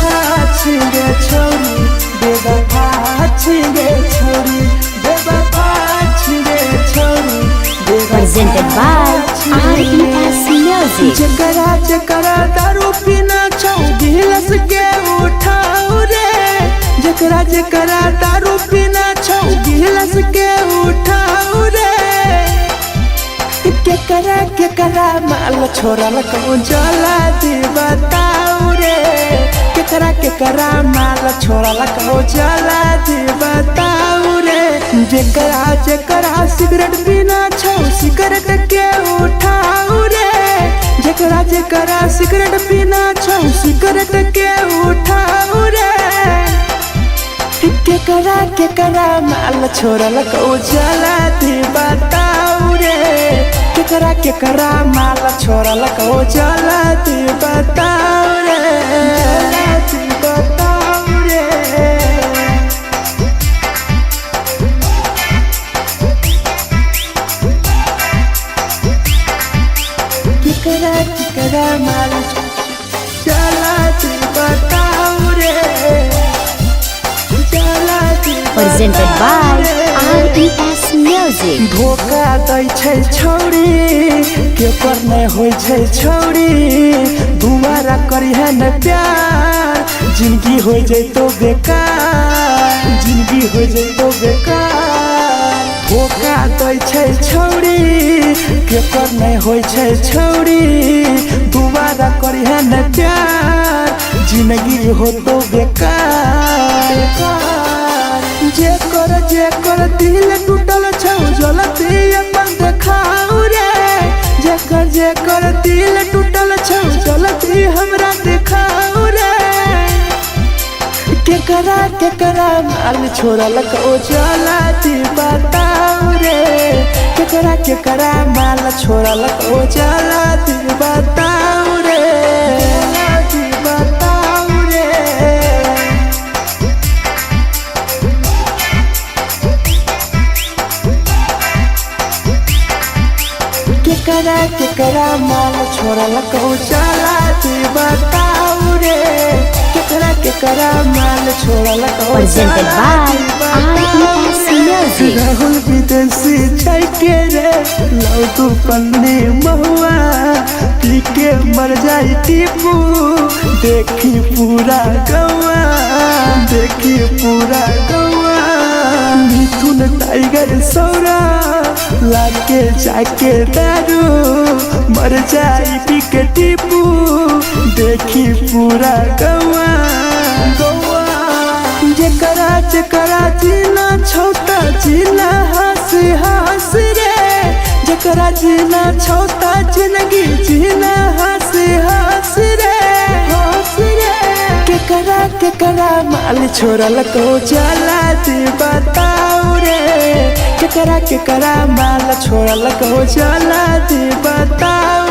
छिगे छोरी बेवफा छिगे छोरी बेवफा छिगे छोरी Presented by RES Music. जकरा जकरा दारू पीना छौ गिलास के उठाओ रे जकरा जकरा दारू पीना छौ गिलास के उठाओ रे केकरा माल छोड़ल कहूँ जला दी बताओ रे केकरा माल छोड़ल कहूँ जला दी बताओ रे जकरा जकरा सिगरेट पीना छौ सिगरेट के उठाओ रे जकरा जकरा सिगरेट पीना छौ सिगरेट के उठाओ रे केकरा माल छोड़ल कहूँ जला दी बताओ रे केकरा माल छोड़ल कहूँ जला दी बताओ रे जला दी बताओ रे केकरा माल जला दी बताओ रे जला दी Presented by RES Music. धोखा दै छै छौरी केपर नहीं होय छै छौरी दुबारा करी है न प्यार जिंदगी हो जैतो बेकार जिंदगी हो जैतो बेकार धोखा दै छै छौरी केपर नहीं होय छै छौरी दुबारा करी है न प्यार जिंदगी हो तो बेकार जेकर दिल टूटल छौ जलती अपन देखाओ रे जेकर दिल टूटल छौ जलती हमरा देखाओ रे केकरा माल छोड़ल कहूँ जलती बताओ रे केकरा माल छोड़ल कहूँ जलती बताओ रे जलती बताओ रे केकरा माल छोड़ल कहूँ जला दी बताओ रे केकरा माल छोड़ल कहूँ Presented by RES Music. Rahul विदेशी छै के रे लौ तू पन्नी महुआ पी के मर जाई टीपू देखी पूरा गौआ देखी पूरा गौआ मिथुन टाइगर सौरा लाके जाके दारू मर जाई पी के टीपू देखी पूरा गौआ जकरा जीना छोटा जीना हंस रे जकरा जीना छोटा जिंदगी जीना हंस रे केकरा माल छोड़ल कहूँ जला दी बताओ रे केकरा माल छोड़ल कहूँ जला दी बताओ